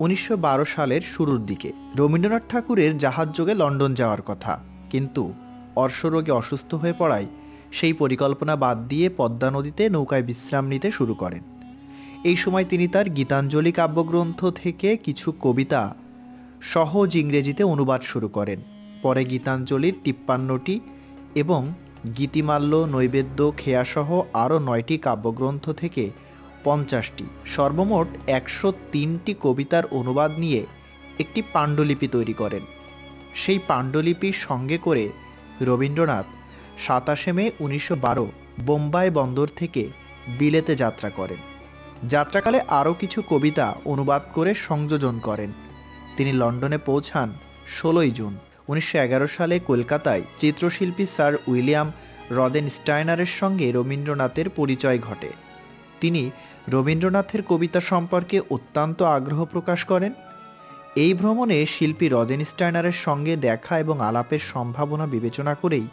1912 সালের শুরুর দিকে রবীন্দ্রনাথ ঠাকুরের জাহাজযোগে লন্ডন যাওয়ার কথা, কিন্তু অর্শরোগে অসুস্থ হয়ে পড়ায় সেই পরিকল্পনা বাদ দিয়ে পদ্মা নদীতে নৌকায় বিশ্রাম নিতে শুরু করেন। এই সময় তিনি তার গীতাঞ্জলি কাব্যগ্রন্থ থেকে কিছু কবিতা সহজ ইংরেজিতে অনুবাদ শুরু করেন। পরে গীতাঞ্জলির 53টি এবং গীতিমাল্য, নৈবেদ্য, খেয়াসহ আরও 9টি কাব্যগ্রন্থ থেকে 50টি, সর্বমোট 103টি কবিতার অনুবাদ নিয়ে একটি পাণ্ডুলিপি তৈরি করেন। সেই পাণ্ডুলিপির সঙ্গে করে রবীন্দ্রনাথ 27 মে 1912 বোম্বাই বন্দর থেকে বিলেতে যাত্রা করেন। যাত্রাকালে আরও কিছু কবিতা অনুবাদ করে সংযোজন করেন। তিনি লন্ডনে পৌঁছান 16 জুন। 1911 সালে কলকাতায় চিত্রশিল্পী স্যার উইলিয়াম রদেনস্টাইনারের সঙ্গে রবীন্দ্রনাথের পরিচয় ঘটে। তিনি রবীন্দ্রনাথের কবিতা সম্পর্কে অত্যন্ত আগ্রহ প্রকাশ করেন। এই ভ্রমণে শিল্পী রদেনস্টাইনারের সঙ্গে দেখা এবং আলাপের সম্ভাবনা বিবেচনা করেই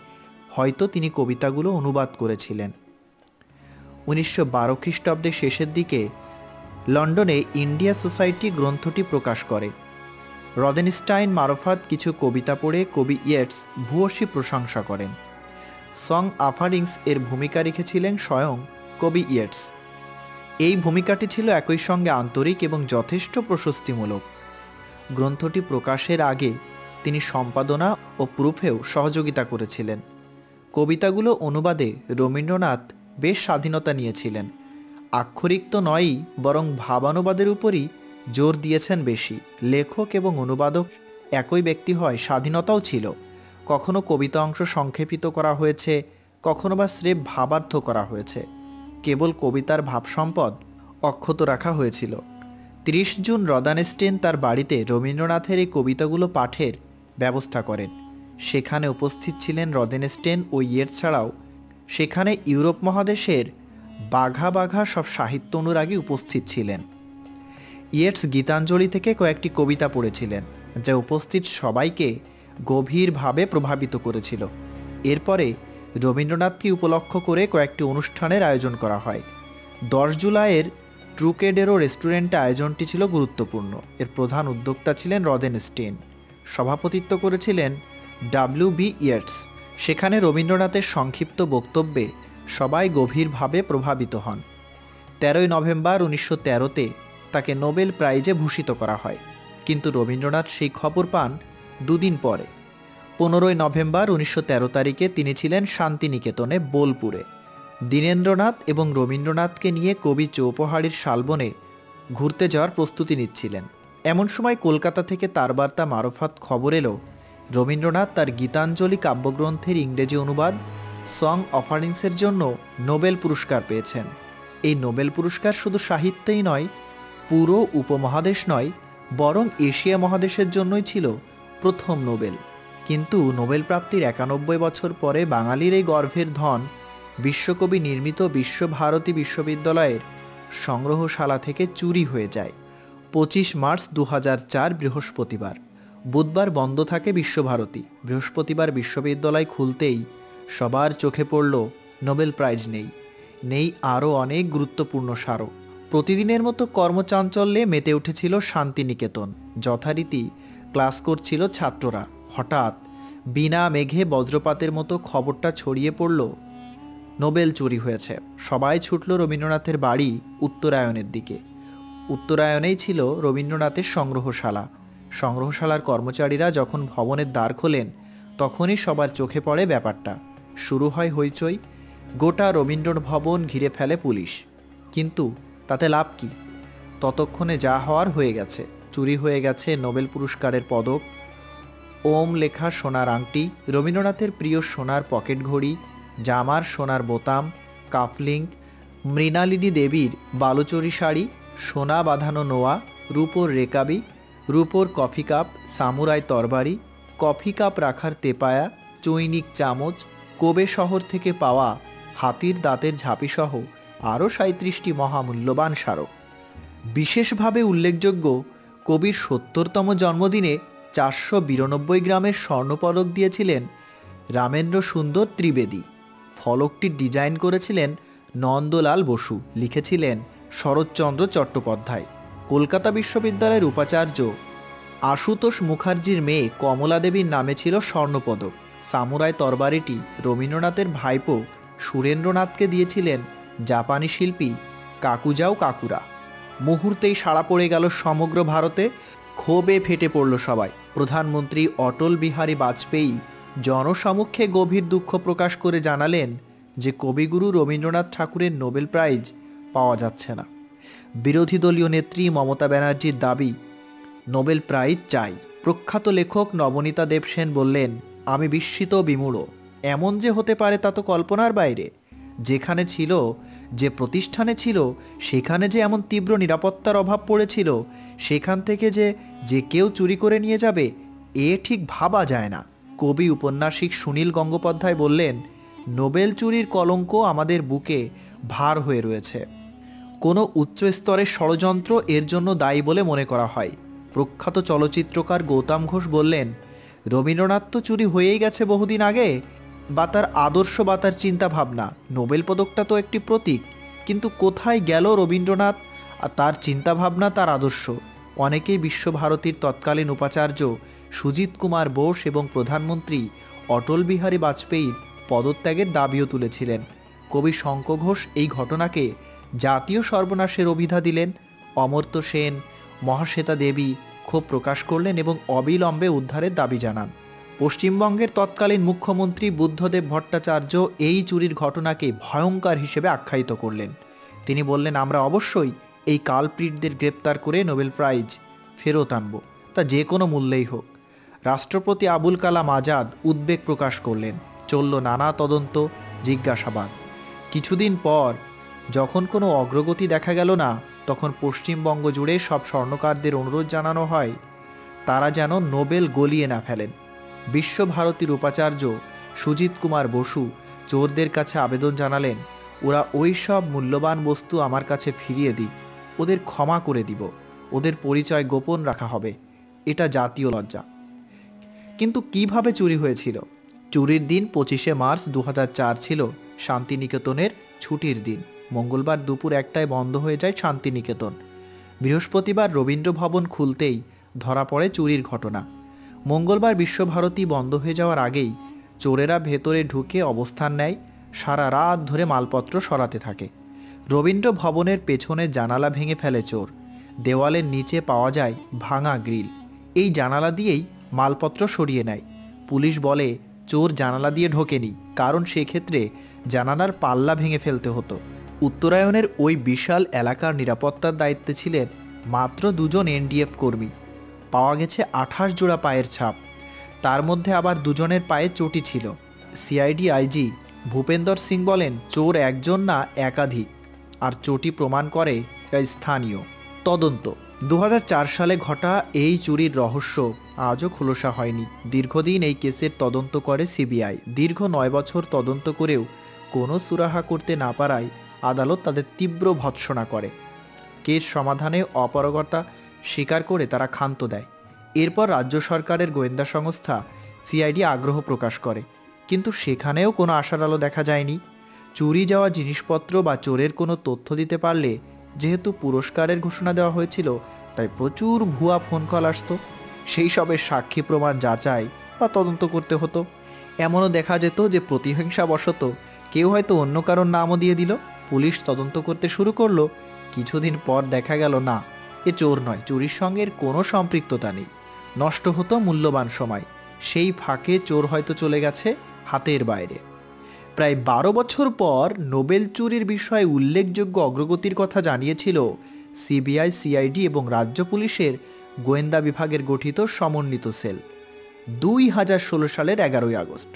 হয়তো তিনি কবিতাগুলো অনুবাদ করেছিলেন। 1912 খ্রিস্টাব্দের শেষের দিকে লন্ডনে ইন্ডিয়া সোসাইটি গ্রন্থটি প্রকাশ করে। রদেনস্টাইন মারফত কিছু কবিতা পড়ে কবি ইয়েটস ভূয়সী প্রশংসা করেন। সং অফারিংস এর ভূমিকা রেখেছিলেন স্বয়ং কবি ইয়েটস। এই ভূমিকাটি ছিল একই সঙ্গে আন্তরিক এবং যথেষ্ট প্রশস্তিমূলক। গ্রন্থটি প্রকাশের আগে তিনি সম্পাদনা ও প্রুফেও সহযোগিতা করেছিলেন। কবিতাগুলো অনুবাদে রবীন্দ্রনাথ বেশ স্বাধীনতা নিয়েছিলেন। আক্ষরিক তো নয়ই, বরং ভাবানুবাদের উপরই জোর দিয়েছেন বেশি। লেখক এবং অনুবাদক একই ব্যক্তি হয়, স্বাধীনতাও ছিল। কখনো কবিতা অংশ সংক্ষেপিত করা হয়েছে, কখনো বা স্রেফ ভাবার্থ করা হয়েছে। কেবল কবিতার ভাবসম্পদ অক্ষত রাখা হয়েছিল। 30 জুন রদানস্টেইন তার বাড়িতে রবীন্দ্রনাথের এই কবিতাগুলো পাঠের ব্যবস্থা করেন। সেখানে উপস্থিত ছিলেন রদেনস্টেইন ও ইয়েটস ছাড়াও সেখানে ইউরোপ মহাদেশের বাঘা বাঘা সব সাহিত্য অনুরাগী উপস্থিত ছিলেন। ইয়েটস গীতাঞ্জলি থেকে কয়েকটি কবিতা পড়েছিলেন, যা উপস্থিত সবাইকে গভীরভাবে প্রভাবিত করেছিল। এরপরে রবীন্দ্রনাথকে উপলক্ষ করে কয়েকটি অনুষ্ঠানের আয়োজন করা হয়। 10 জুলাইয়ের ট্রুকেডেরো রেস্টুরেন্টে আয়োজনটি ছিল গুরুত্বপূর্ণ। এর প্রধান উদ্যোক্তা ছিলেন রদেনস্টেইন, সভাপতিত্ব করেছিলেন ডব্লিউ.বি. ইয়েটস। সেখানে রবীন্দ্রনাথের সংক্ষিপ্ত বক্তব্যে সবাই গভীরভাবে প্রভাবিত হন। 13 নভেম্বর 1913-তে তাকে নোবেল প্রাইজে ভূষিত করা হয়, কিন্তু রবীন্দ্রনাথ সেই খবর পান দুদিন পরে। 15 নভেম্বর 1913 তারিখে তিনি ছিলেন শান্তিনিকেতনে বোলপুরে। দীনেন্দ্রনাথ এবং রবীন্দ্রনাথকে নিয়ে কবি চৌপহাড়ির শালবনে ঘুরতে যাওয়ার প্রস্তুতি নিচ্ছিলেন। এমন সময় কলকাতা থেকে তার বার্তা মারফত খবর এলো রবীন্দ্রনাথ তার গীতাঞ্জলি কাব্যগ্রন্থের ইংরেজি অনুবাদ সং অফারিংসের জন্য নোবেল পুরস্কার পেয়েছেন। এই নোবেল পুরস্কার শুধু সাহিত্যেই নয়, পুরো উপমহাদেশ নয়, বরং এশিয়া মহাদেশের জন্যই ছিল প্রথম নোবেল। কিন্তু নোবেল প্রাপ্তির 91 বছর পরে বাঙালির এই গর্ভের ধন বিশ্বকবি নির্মিত বিশ্বভারতী বিশ্ববিদ্যালয়ের সংগ্রহশালা থেকে চুরি হয়ে যায় 25 মার্চ 2004 বৃহস্পতিবার। বুধবার বন্ধ থাকে বিশ্বভারতী। বৃহস্পতিবার বিশ্ববিদ্যালয় খুলতেই সবার চোখে পড়ল নোবেল প্রাইজ নেই আরও অনেক গুরুত্বপূর্ণ স্মারক। প্রতিদিনের মতো কর্মচাঞ্চল্যে মেতে উঠেছিল শান্তিনিকেতন। যথারীতি ক্লাস করছিল ছাত্ররা। হঠাৎ বিনা মেঘে বজ্রপাতের মতো খবরটা ছড়িয়ে পড়ল নোবেল চুরি হয়েছে। সবাই ছুটল রবীন্দ্রনাথের বাড়ি উত্তরায়ণের দিকে। উত্তরায়ণেই ছিল রবীন্দ্রনাথের সংগ্রহশালা। সংগ্রহশালার কর্মচারীরা যখন ভবনের দ্বার খোলেন, তখনই সবার চোখে পড়ে ব্যাপারটা। শুরু হয় হইচই। গোটা রবীন্দ্র ভবন ঘিরে ফেলে পুলিশ। কিন্তু তাতে লাভ কি? ততক্ষণে যা হওয়ার হয়ে গেছে। চুরি হয়ে গেছে নোবেল পুরস্কারের পদক, ওম লেখা সোনার আংটি, রবীন্দ্রনাথের প্রিয় সোনার পকেট ঘড়ি, জামার সোনার বোতাম, কাফলিঙ্ক, মৃণালিনী দেবীর বালুচরি শাড়ি, সোনা বাঁধানো নোয়া, রূপোর রেকাবি, রূপোর কফি কাপ, সামুরাই তরবারি, কফি কাপ রাখার তেপায়া, চৈনিক চামচ, কোবে শহর থেকে পাওয়া হাতির দাঁতের ঝাঁপিসহ আরও 37টি মহামূল্যবান স্মারক। বিশেষভাবে উল্লেখযোগ্য, কবির 70তম জন্মদিনে 492 গ্রামের স্বর্ণপদক দিয়েছিলেন রামেন্দ্র সুন্দর ত্রিবেদী। ফলকটির ডিজাইন করেছিলেন নন্দলাল বসু, লিখেছিলেন শরৎচন্দ্র চট্টোপাধ্যায়। কলকাতা বিশ্ববিদ্যালয়ের উপাচার্য আশুতোষ মুখার্জির মেয়ে কমলা দেবীর নামে ছিল স্বর্ণপদক। সামুরাই তরবারিটি রবীন্দ্রনাথের ভাইপো সুরেন্দ্রনাথকে দিয়েছিলেন জাপানি শিল্পী কাকুজাও কাকুরা। মুহূর্তেই সাড়া পড়ে গেল সমগ্র ভারতে, ক্ষোভে ফেটে পড়ল সবাই। প্রধানমন্ত্রী অটল বিহারী বাজপেয়ী জনসমক্ষে গভীর দুঃখ প্রকাশ করে জানালেন যে কবিগুরু রবীন্দ্রনাথ ঠাকুরের নোবেল প্রাইজ পাওয়া যাচ্ছে না। বিরোধী দলীয় নেত্রী মমতা ব্যানার্জির দাবি নোবেল প্রাইজ চাই। প্রখ্যাত লেখক নবনীতা দেবসেন বললেন, আমি বিস্মিত বিমূঢ়। এমন যে হতে পারে তা তো কল্পনার বাইরে। যেখানে ছিল, যে প্রতিষ্ঠানে ছিল, সেখানে যে এমন তীব্র নিরাপত্তার অভাব পড়েছিল, সেখান থেকে যে কেউ চুরি করে নিয়ে যাবে, এ ঠিক ভাবা যায় না। কবি উপন্যাসিক সুনীল গঙ্গোপাধ্যায় বললেন, নোবেল চুরির কলঙ্ক আমাদের বুকে ভার হয়ে রয়েছে। কোনো উচ্চ স্তরের ষড়যন্ত্র এর জন্য দায়ী বলে মনে করা হয়। প্রখ্যাত চলচ্চিত্রকার গৌতম ঘোষ বললেন, রবীন্দ্রনাথ তো চুরি হয়েই গেছে বহুদিন আগে, বা তার আদর্শ বা তার চিন্তা ভাবনা। নোবেল পদকটা তো একটি প্রতীক, কিন্তু কোথায় গেল রবীন্দ্রনাথ আর তার চিন্তাভাবনা, তার আদর্শ? অনেকেই বিশ্বভারতীর তৎকালীন উপাচার্য সুজিত কুমার বোস এবং প্রধানমন্ত্রী অটল বিহারী বাজপেয়ীর পদত্যাগের দাবিও তুলেছিলেন। কবি শঙ্খ ঘোষ এই ঘটনাকে জাতীয় সর্বনাশের অভিধা দিলেন। অমর্ত্য সেন, মহাশ্বেতা দেবী ক্ষোভ প্রকাশ করলেন এবং অবিলম্বে উদ্ধারের দাবি জানান। পশ্চিমবঙ্গের তৎকালীন মুখ্যমন্ত্রী বুদ্ধদেব ভট্টাচার্য এই চুরির ঘটনাকে ভয়ঙ্কর হিসেবে আখ্যায়িত করলেন। তিনি বললেন, আমরা অবশ্যই এই কালপ্রিটদের গ্রেপ্তার করে নোবেল প্রাইজ ফেরত আনব, তা যে কোনো মূল্যেই হোক। রাষ্ট্রপতি আবুল কালাম আজাদ উদ্বেগ প্রকাশ করলেন। চলল নানা তদন্ত, জিজ্ঞাসাবাদ। কিছুদিন পর যখন কোনো অগ্রগতি দেখা গেল না, তখন পশ্চিমবঙ্গ জুড়ে সব স্বর্ণকারদের অনুরোধ জানানো হয় তারা যেন নোবেল গলিয়ে না ফেলেন। বিশ্বভারতীর উপাচার্য সুজিত কুমার বসু চোরদের কাছে আবেদন জানালেন, ওরা ওই সব মূল্যবান বস্তু আমার কাছে ফিরিয়ে দিক, ওদের ক্ষমা করে দিব, ওদের পরিচয় গোপন রাখা হবে, এটা জাতীয় লজ্জা। কিন্তু কিভাবে চুরি হয়েছিল? চুরির দিন 25শে মার্চ 2004 ছিল শান্তিনিকেতনের ছুটির দিন। মঙ্গলবার দুপুর 1টায় বন্ধ হয়ে যায় শান্তিনিকেতন। বৃহস্পতিবার রবীন্দ্র ভবন খুলতেই ধরা পড়ে চুরির ঘটনা। মঙ্গলবার বিশ্বভারতী বন্ধ হয়ে যাওয়ার আগেই চোরেরা ভেতরে ঢুকে অবস্থান নেয়, সারা রাত ধরে মালপত্র সরাতে থাকে। রবীন্দ্র ভবনের পেছনে জানালা ভেঙে ফেলে চোর। দেওয়ালের নিচে পাওয়া যায় ভাঙা গ্রিল। এই জানালা দিয়েই মালপত্র সরিয়ে নেয়। পুলিশ বলে, চোর জানালা দিয়ে ঢোকেনি, কারণ সেক্ষেত্রে জানালার পাল্লা ভেঙে ফেলতে হতো। উত্তরায়ণের ওই বিশাল এলাকার নিরাপত্তার দায়িত্বে ছিলেন মাত্র 2 জন এনডিএফ কর্মী। পাওয়া গেছে 28 জোড়া পায়ের ছাপ, তার মধ্যে আবার 2 জনের পায়ে চটি ছিল। সিআইডি আইজি ভূপেন্দর সিং বলেন, চোর একজন না একাধিক, আর চটি প্রমাণ করে স্থানীয়। তদন্ত 2004 সালে ঘটা এই চুরির রহস্য আজও খোলসা হয়নি। দীর্ঘদিন এই কেসের তদন্ত করে সিবিআই। দীর্ঘ 9 বছর তদন্ত করেও কোনো সুরাহা করতে না পারায় আদালত তাদের তীব্র ভৎসনা করে। কেস সমাধানে অপারগতা স্বীকার করে তারা ক্ষান্ত দেয়। এরপর রাজ্য সরকারের গোয়েন্দা সংস্থা সিআইডি আগ্রহ প্রকাশ করে, কিন্তু সেখানেও কোনো আশার আলো দেখা যায়নি। চুরি যাওয়া জিনিসপত্র বা চোরের কোনো তথ্য দিতে পারলে, যেহেতু পুরস্কারের ঘোষণা দেওয়া হয়েছিল, তাই প্রচুর ভুয়া ফোন কল আসতো। সেই সবের সাক্ষী প্রমাণ যাচাই বা তদন্ত করতে হতো। এমনও দেখা যেত যে প্রতিহিংসাবশত কেউ হয়তো অন্য কারোর নামও দিয়ে দিল। পুলিশ তদন্ত করতে শুরু করলো। কিছুদিন পর দেখা গেল, না, এ চোর নয়, চুরির সঙ্গে এর কোনো সম্পৃক্ততা নেই। নষ্ট হতো মূল্যবান সময়। সেই ফাঁকে চোর হয়তো চলে গেছে হাতের বাইরে। প্রায় 12 বছর পর নোবেল চুরির বিষয়ে উল্লেখযোগ্য অগ্রগতির কথা জানিয়েছিল সিবিআই, সিআইডি এবং রাজ্য পুলিশের গোয়েন্দা বিভাগের গঠিত সমন্বিত সেল। 2016 সালের 11ই আগস্ট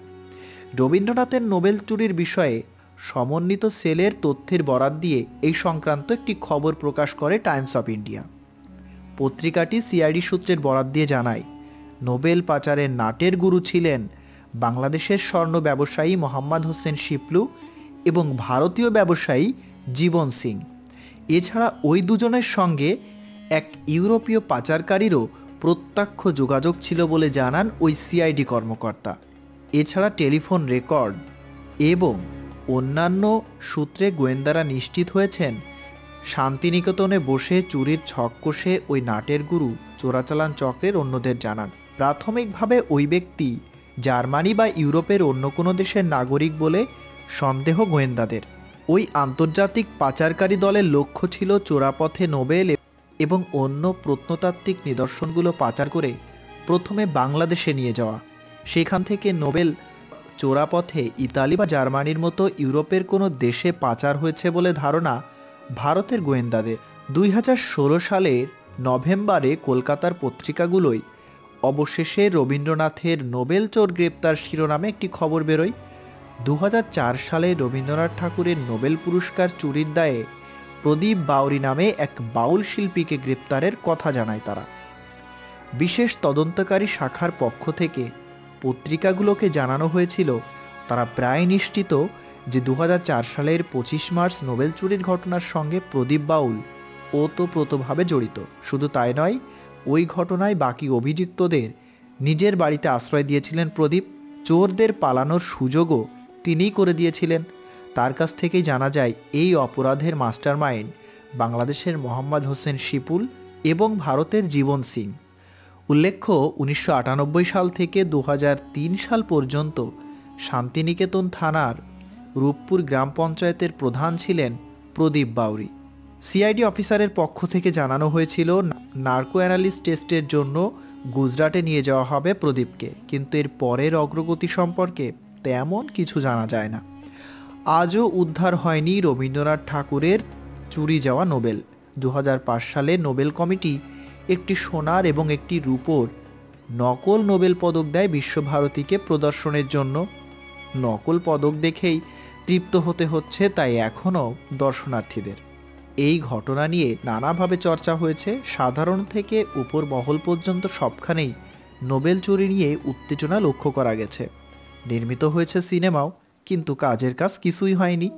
রবীন্দ্রনাথের নোবেল চুরির বিষয়ে সমন্বিত সেলের তথ্যের বরাত দিয়ে এই সংক্রান্ত একটি খবর প্রকাশ করে টাইমস অফ ইন্ডিয়া। পত্রিকাটি সিআইডি সূত্রের বরাত দিয়ে জানায়, নোবেল পাচারের নাটের গুরু ছিলেন বাংলাদেশের স্বর্ণ ব্যবসায়ী মোহাম্মদ হোসেন শিপলু এবং ভারতীয় ব্যবসায়ী জীবন সিং। এছাড়া ওই দুজনের সঙ্গে এক ইউরোপীয় পাচারকারীরও প্রত্যক্ষ যোগাযোগ ছিল বলে জানান ওই সিআইডি কর্মকর্তা। এছাড়া টেলিফোন রেকর্ড এবং অন্যান্য সূত্রে গোয়েন্দারা নিশ্চিত হয়েছেন শান্তিনিকেতনে বসে চুরির ছক কষে ওই নাটের গুরু চোরাচালান চক্রের অন্যদের জানান। প্রাথমিকভাবে ওই ব্যক্তি জার্মানি বা ইউরোপের অন্য কোনো দেশের নাগরিক বলে সন্দেহ গোয়েন্দাদের। ওই আন্তর্জাতিক পাচারকারী দলের লক্ষ্য ছিল চোরাপথে নোবেল এবং অন্য প্রত্নতাত্ত্বিক নিদর্শনগুলো পাচার করে প্রথমে বাংলাদেশে নিয়ে যাওয়া। সেখান থেকে নোবেল চোরাপথে ইতালি বা জার্মানির মতো ইউরোপের কোনো দেশে পাচার হয়েছে বলে ধারণা ভারতের গোয়েন্দাদের। 2016 সালের নভেম্বরে কলকাতার পত্রিকাগুলোয় অবশেষে রবীন্দ্রনাথের নোবেল চোর গ্রেপ্তার শিরোনামে একটি খবর বেরোয়। 2004 সালে রবীন্দ্রনাথ ঠাকুরের নোবেল পুরস্কার চুরির দায়ে প্রদীপ বাউরি নামে এক বাউল শিল্পীকে গ্রেপ্তারের কথা জানায় তারা। বিশেষ তদন্তকারী শাখার পক্ষ থেকে পত্রিকাগুলোকে জানানো হয়েছিল তারা প্রায় নিশ্চিত যে 2004 সালের 25 মার্চ নোবেল চুরির ঘটনার সঙ্গে প্রদীপ বাউল ওতপ্রোতভাবে জড়িত। শুধু তাই নয়, ওই ঘটনায় বাকি অভিযুক্তদের নিজের বাড়িতে আশ্রয় দিয়েছিলেন প্রদীপ। চোরদের পালানোর সুযোগও তিনিই করে দিয়েছিলেন। তার কাছ থেকেই জানা যায় এই অপরাধের মাস্টারমাইন্ড বাংলাদেশের মোহাম্মদ হোসেন শিপুল এবং ভারতের জীবন সিং। উল্লেখ্য, 1998 সাল থেকে 2003 সাল পর্যন্ত শান্তিনিকেতন থানার রূপপুর গ্রাম পঞ্চায়েতের প্রধান ছিলেন প্রদীপ বাউরি। সিআইডি অফিসারের পক্ষ থেকে জানানো হয়েছিল নার্কো অ্যানালিস টেস্টের জন্য গুজরাটে নিয়ে যাওয়া হবে প্রদীপকে, কিন্তু এর পরের অগ্রগতি সম্পর্কে তেমন কিছু জানা যায় না। আজও উদ্ধার হয়নি রবীন্দ্রনাথ ঠাকুরের চুরি যাওয়া নোবেল। 2005 সালে নোবেল কমিটি একটি সোনার এবং একটি রূপোর নকল নোবেল পদক দেয় বিশ্বভারতীকে প্রদর্শনের জন্য। নকল পদক দেখেই তৃপ্ত হতে হচ্ছে তাই এখনও দর্শনার্থীদের। এই ঘটনা নিয়ে নানাভাবে চর্চা হয়েছে। সাধারণ থেকে উপর মহল পর্যন্ত সবখানেই নোবেল চুরি নিয়ে উত্তেজনা লক্ষ্য করা গেছে। নির্মিত হয়েছে সিনেমাও, কিন্তু কাজের কাজ কিছুই হয়নি।